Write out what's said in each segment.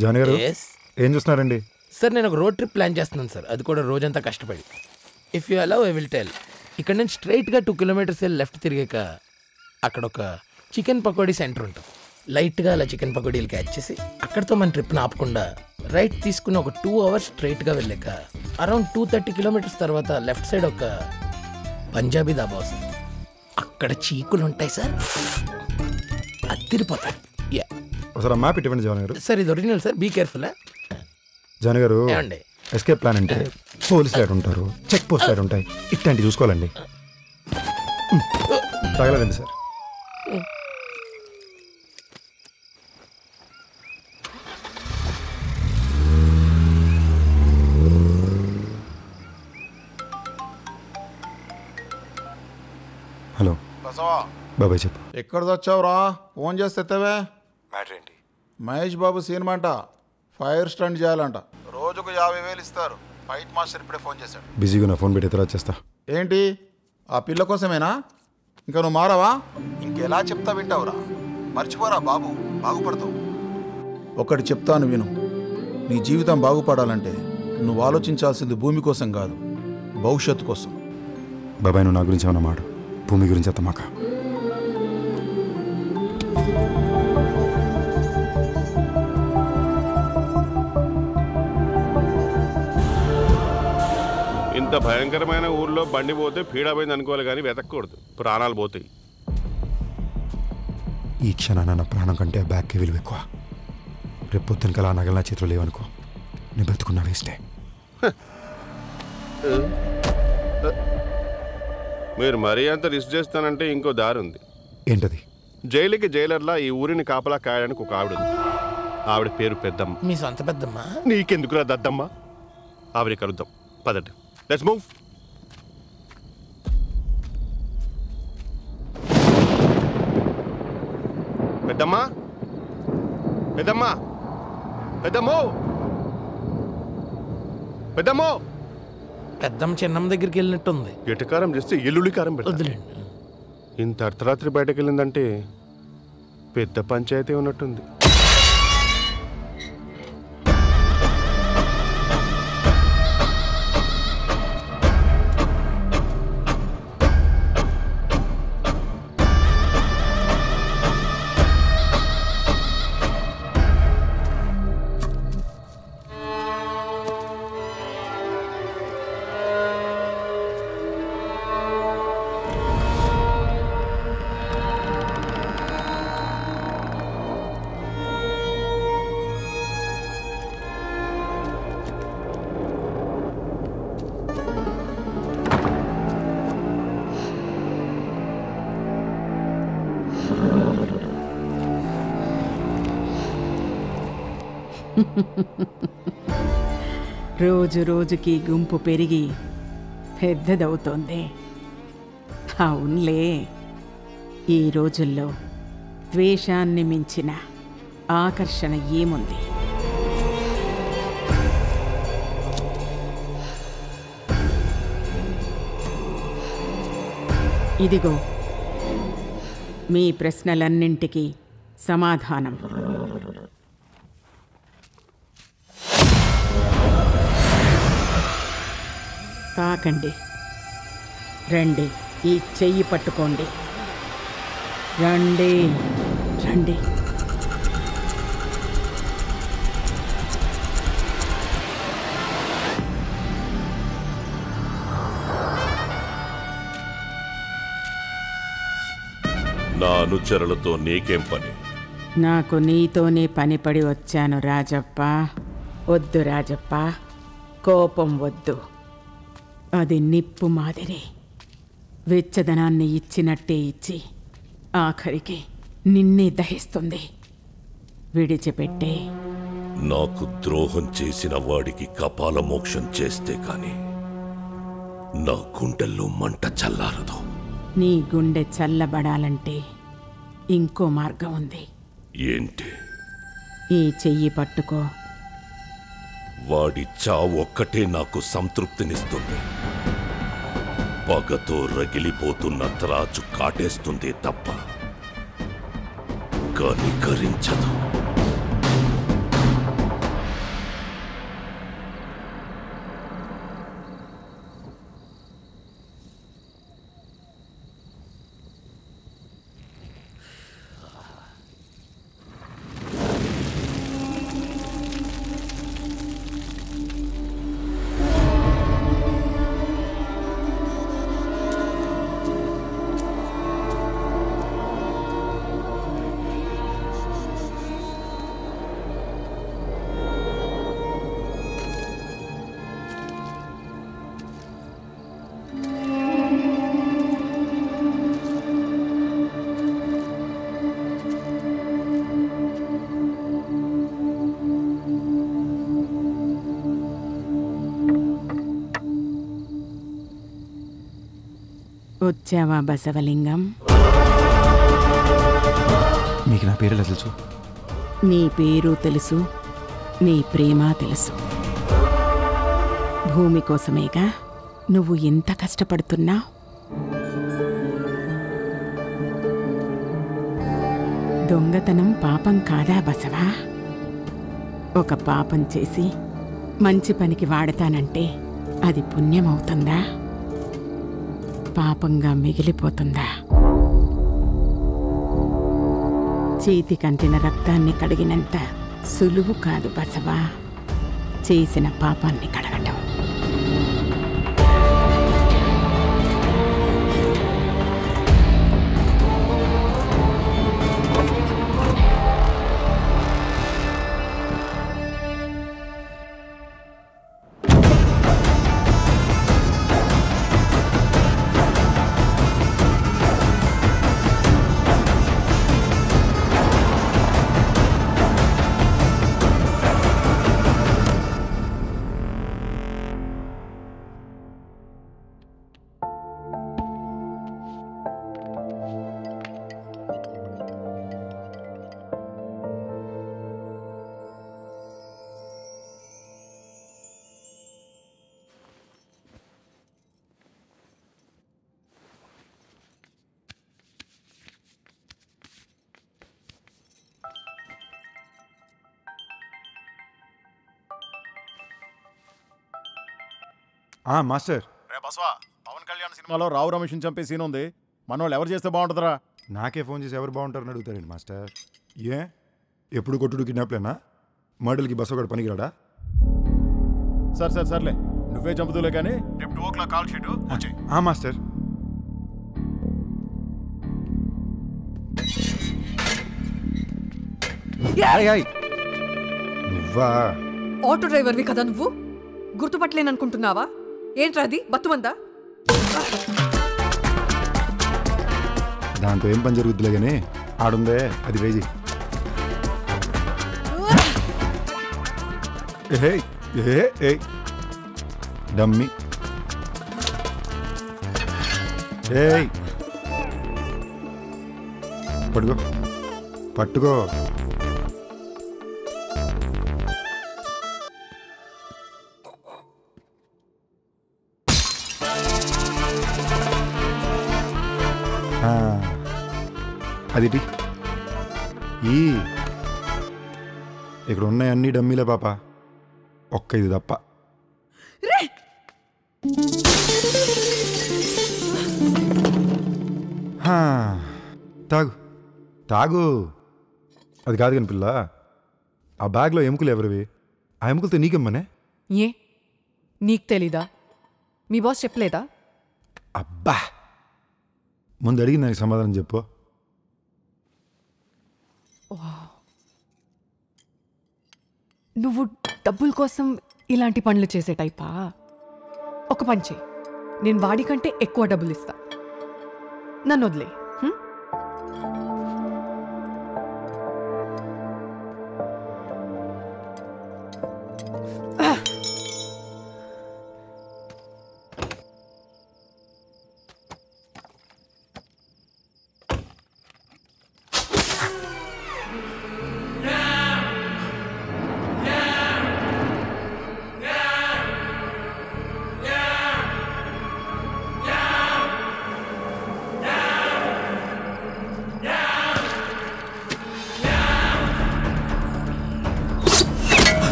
Johnny గారు ఏం చూస్తున్నారండి? సార్ నేను ఒక రోడ్ ట్రిప్ ప్లాన్ చేస్తున్నాను సార్, అది కూడా రోజంతా కష్టపడి. If you allow I will tell. ఇక్కడ నుంచి స్ట్రైట్గా 2 కిలోమీటర్స్ వెళ్ళి లెఫ్ట్ తిరిగాక అక్కడ ఒక చికెన్ పకోడీ సెంటర్ ఉంటుంది. లైట్గా అలా చికెన్ పకోడీలు క్యాచ్ చేసి అక్కడితో మన ట్రిప్ని ఆపకుండా రైట్ తీసుకుని ఒక 2 అవర్స్ స్ట్రైట్గా వెళ్ళాక అరౌండ్ 230 కిలోమీటర్స్ తర్వాత లెఫ్ట్ సైడ్ ఒక పంజాబీ దాబా వస్తుంది. అక్కడ చీకులు ఉంటాయి సార్, అత్తిరిపోతాయి. ఒకసారి మ్యాప్ ఇటువంటి జానీ గారు. సార్ ఇది original sir, be careful. Jani గారు ఏమండి ఎస్కేప్ ప్లాన్ అంటే పోలీస్ లైట్ ఉంటారు, చెక్ పోస్ట్ లైట్ ఉంటాయి, ఇట్లాంటివి చూసుకోవాలండి. తగలదండి సార్. హలో బాబాయ్ చెప్పు. ఎక్కడ వచ్చావురా? ఫోన్ చేస్తే ఎత్తవే. మ్యాటర్ ఏంటి? మహేష్ బాబు సినిమా అంట, ఫైర్ స్టంట్ చేయాలంట, రోజుకు 50,000 ఇస్తారు. ఫైట్ మాస్టర్ ఇప్పుడే ఫోన్ చేశాడు. బిజీగా నా ఫోన్ పెట్టి తర్వాత చేస్తా. ఏంటి ఆ పిల్ల కోసమేనా? ఇంకా నువ్వు మారావా? ఇంకెలా చెప్తా వింటావురా? మర్చిపోరా బాబు, బాగుపడతావు. ఒకటి చెప్తాను విను, నీ జీవితం బాగుపడాలంటే నువ్వు ఆలోచించాల్సింది భూమి కోసం కాదు, భవిష్యత్తు కోసం. బాబాయ్ నువ్వు నా గురించి ఏమన్నా మాట, భూమి గురించి అత్తమాక. ఇంత భయంకరమైన ఊర్లో బండి పోతే పీడమైంది అనుకోవాలి కానీ వెతకూడదు, ప్రాణాలు పోతాయి. ఈ క్షణాన నా ప్రాణం కంటే బ్యాగ్కి విలువ ఎక్కువ. రేపు పొద్దునకలా నగల నా చేతులు లేవనుకో, నేను బతుకున్నా వేస్టే. మీరు మరీ అంత రిస్క్ చేస్తానంటే ఇంకో దారి ఉంది. ఏంటది? జైలుకి జైలర్లా ఈ ఊరిని కాపలా కాయడానికి ఒక ఆవిడ ఉంది. ఆవిడ పేరు పెద్దమ్మ. మీ సొంత పెద్దమ్మ? నీకెందుకురా దద్దమ్మ? ఆవిడ కలుద్దాం, పదండి. Let's move. పెద్దమ్మా, పెద్దమ్మా, పెద్దమ్మో, పెద్దమ్మో. పెద్దమ్మ చిన్నమ్మ దగ్గరికి వెళ్ళినట్టుంది. ఎటకారం చేస్తే ఎల్లుల్లి కారం పెడతాండి. ఇంత అర్ధరాత్రి బయటకు వెళ్ళిందంటే పెద్ద పంచాయతీ ఉన్నట్టుంది. రోజు రోజుకి గుంపు పెరిగి పెద్దదవుతోంది. అవునులే, ఈ రోజుల్లో ద్వేషాన్ని మించిన ఆకర్షణ ఏముంది? ఇదిగో మీ ప్రశ్నలన్నింటికీ సమాధానం. తాకండి, రండి, ఈ చెయ్యి పట్టుకోండి, రండి రండి. నా అనుచరులతో నీకేం పని? నాకు నీతోనే పనిపడి వచ్చాను రాజప్ప. వద్దు రాజప్ప, కోపం వద్దు. అది నిప్పు మాదిరి, వెచ్చదనాన్ని ఇచ్చినట్టే ఇచ్చి ఆఖరికి నిన్నే దహిస్తుంది. విడిచిపెట్టే. నాకు ద్రోహం చేసిన వాడికి కపాల మోక్షం చేస్తే కాని నా గుండెల్లో మంట చల్లారదు. నీ గుండె చల్లబడాలంటే ఇంకో మార్గం ఉంది. ఏంటి? ఈ చెయ్యి పట్టుకో. వాడి చావు ఒక్కటే నాకు సంతృప్తినిస్తుంది. పగతో రగిలిపోతున్న త్రాచు కాటేస్తుంది తప్ప కనికరించదు. వచ్చావా బసవలింగం? మీకు నా పేరు ఎలా తెలుసు? నీ పేరు తెలుసు, నీ ప్రేమ తెలుసు. భూమి కోసమేగా నువ్వు ఎంత కష్టపడుతున్నావు. దొంగతనం పాపం కాదా బసవా? ఒక పాపం చేసి మంచి పనికి వాడతానంటే అది పుణ్యమవుతుందా, పాపంగా మిగిలిపోతుందా? చేతి కంటిన రక్తాన్ని కడిగినంత సులువు కాదు బసవా చేసిన పాపాన్ని కడగటం. మాస్టర్. రే బస్వా, పవన్ కళ్యాణ్ సినిమాలో రావు రమేష్ని చంపే సీన్ ఉంది. మన వాళ్ళు ఎవరు చేస్తే బాగుంటుందిరా? నాకే ఫోన్ చేసి ఎవరు బాగుంటారని అడుగుతారండి మాస్టర్. ఏ ఎప్పుడు కొట్టుడు కిడ్నాప్లేనా? మర్డర్కి బస్సు ఒకటి పనికిరాడా? సర్లే, నువ్వే చంపుతూలే కానీ రేపు 2 o'clock కాల్ షీట్ వచ్చేయ్. మాస్టర్. నువ్వా? ఆటో డ్రైవర్వి కదా నువ్వు? గుర్తుపట్టలేననుకుంటున్నావా? ఏంట్రా అది బతుమందా? దాంతో ఏం పని జరుగుద్దులే కానీ ఆడుందే అది వేజీ. డమ్మి. పట్టుకో. అది ఇక్కడ ఉన్నాయి అన్ని డమ్మీలే పాప, ఒక్క ఇది తప్ప. తాగు తాగు. అది కాదు కాని పిల్ల, ఆ బ్యాగ్లో ఎముకలు ఎవరివి? ఆ ఎముకలతో నీకెమ్మనే? ఏ నీకు తెలీదా? మీ బాస్ చెప్పలేదా? అబ్బా, ముందు అడిగిన దానికి సమాధానం చెప్పు. నువ్వు డబ్బుల కోసం ఇలాంటి పనులు చేసే టైపా? ఒక పని చేయి, నేను వాడికంటే ఎక్కువ డబ్బులు ఇస్తా, నన్ను వదిలే.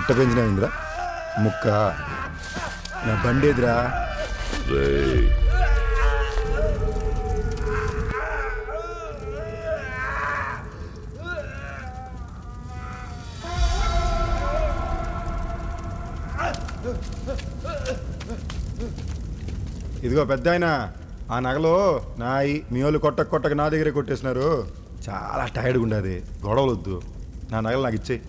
ఇట్ట పెంచినా ఇందిరా ముక్క నా బండి ఎదురా. రేయ్, ఇదిగో పెద్ద ఆయన, ఆ నగలో నాయి మీ వాళ్ళు కొట్టక నా దగ్గరే కొట్టేసినారు. చాలా టైర్డ్గా ఉండదు, గొడవలు వద్దు, నా నగలు నాకు ఇచ్చేయి.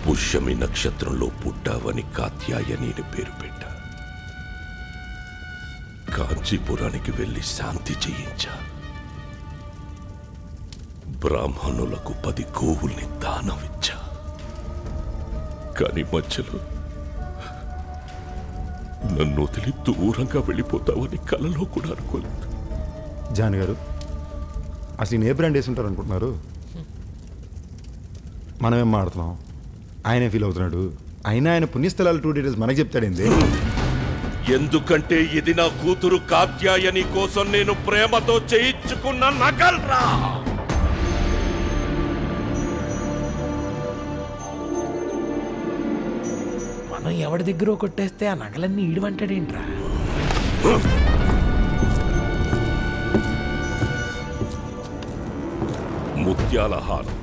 పుష్యమి నక్షత్రంలో పుట్టావని కాత్యాయని పేరు పెట్టా. కాంచీపురానికి వెళ్ళి శాంతి చేయించా. బ్రాహ్మణులకు 10 గోవుల్ని దానమిచ్చా. కానీ మధ్యలో నన్ను వదిలి దూరంగా వెళ్ళిపోతావని కలలో కూడా అనుకోలేదు. జాన్ గారు, అసలు ఈయన ఏ బ్రాండ్ వేసి ఉంటారు అనుకుంటున్నారు? మనమేం మాడుతున్నాం, ఆయనే ఫీల్ అవుతున్నాడు. అయినా ఆయన పుణ్యస్థలాలు 2 డీటెయిల్స్ మనకి చెప్తాడేంది? ఎందుకంటే ఇది నా కూతురు కాత్యాయని కోసం నేను ప్రేమతో చేయించుకున్న నగల్రా. మనం ఎవరి దగ్గర కొట్టేస్తే ఆ నగలన్నీ ఈడమంటాడేంట్రా? ముత్యాల హారం,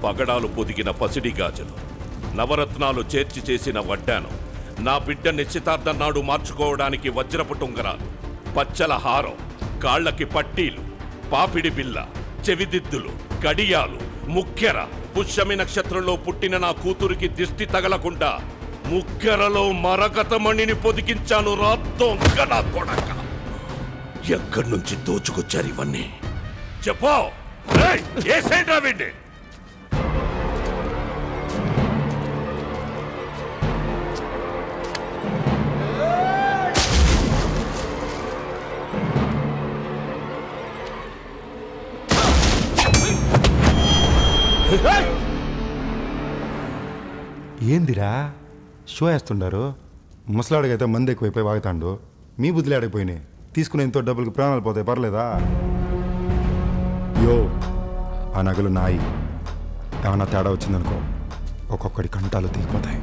పగడాలు పొదిగిన పసిడి గాజులు, నవరత్నాలు చేర్చి చేసిన వడ్డానం, నా బిడ్డ నిశ్చితార్థం నాడు మార్చుకోవడానికి వజ్రపు టుంగరాలు, పచ్చల హారం, కాళ్లకి పట్టీలు, పాపిడి బిల్ల, చెవిదిద్దులు, కడియాలు, ముక్కెర. పుష్యమి నక్షత్రంలో పుట్టిన నా కూతురికి దిష్టి తగలకుండా ముక్కెరలో మరకతమణిని పొదిగించాను. రాత్తంక నా కొడక, ఎక్కడి నుంచి దోచుకొచ్చారు ఇవన్నీ? చెప్పో. ఏసేంట్రా వీడిని? ఏందిరా షో వేస్తుండారు? ముసలాడికైతే మంది ఎక్కువైపోయి వాగుతాండు, మీ బుద్ధులు ఆడకపోయినాయి. తీసుకునే ఎంతో డబ్బులకి ప్రాణాలు పోతాయి, పర్లేదా? యో, ఆ నగలు నాయి. ఏమన్నా తేడా వచ్చిందనుకో, ఒక్కొక్కడి కంటాలు తీగిపోతాయి.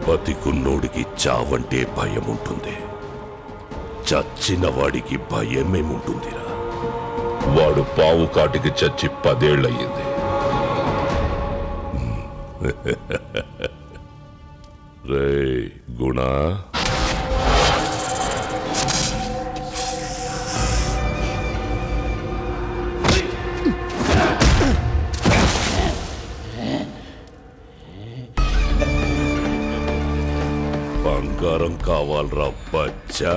బతికున్నోడికి చావంటే భయం ఉంటుంది, చచ్చిన వాడికి భయమేముంటుందిరా? వాడు పావు కాటికి చచ్చి 10 ఏళ్ళయింది. రేయ్ గుణ, బంగారం కావాలరా బచ్చా?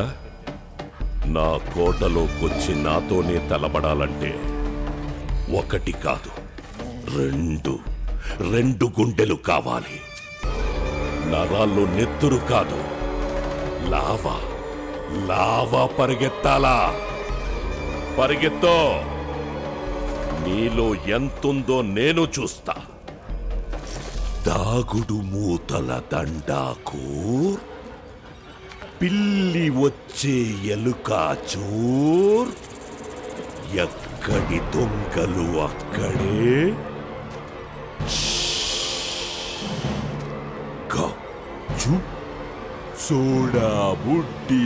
నా కోటలోకొచ్చి నాతోనే తలబడాలంటే 1 కాదు 2 గుండెలు కావాలి. నరాల్లో నెత్తురు కాదు, లావా పరిగెత్తాలా? పరిగెత్తో. నీలో ఎంతుందో నేను చూస్తా. దాగుడు మూతల దండాకూర్, పిల్లి వచ్చే ఎలుకాచూర్, ఎక్కడి దొంగలు అక్కడే. సోడా బుడ్డి.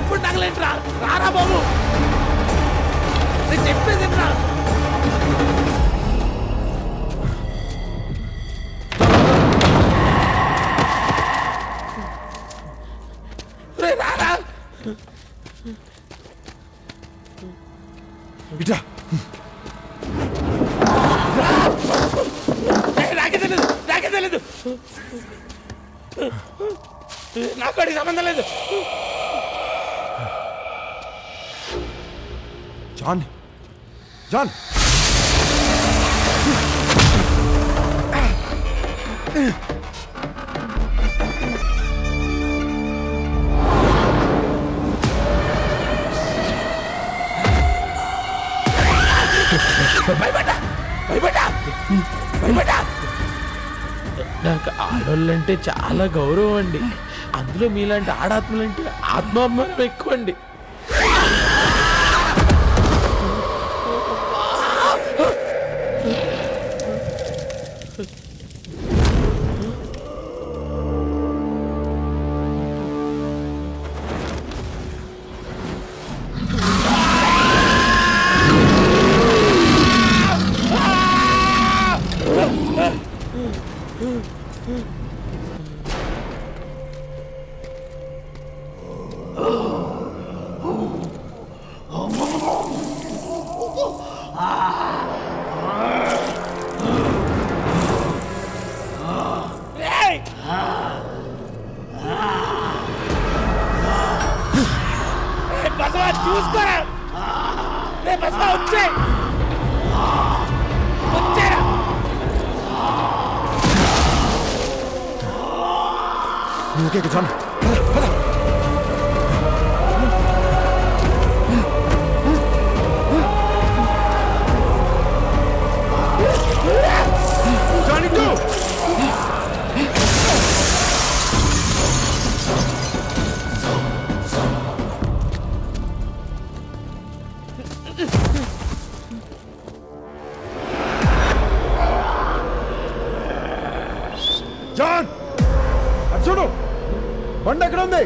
ఇప్పుడు నగలేంట్రా? రారా బాబు, నేను చెప్పేదేంట్రా? రారా ఇట్లా నాకే తెలీదు. నాకు వాడికి సంబంధం లేదు. జాన్, నాకు ఆడోళ్ళంటే చాలా గౌరవం అండి. అందులో మీలాంటి ఆడాత్మలంటే ఆత్మాభిమానం ఎక్కువ అండి. చూసుకోరా వచ్చే వచ్చేరా నువ్వుకే చాలు. జాన్, చూడు బండి ఎక్కడ ఉంది?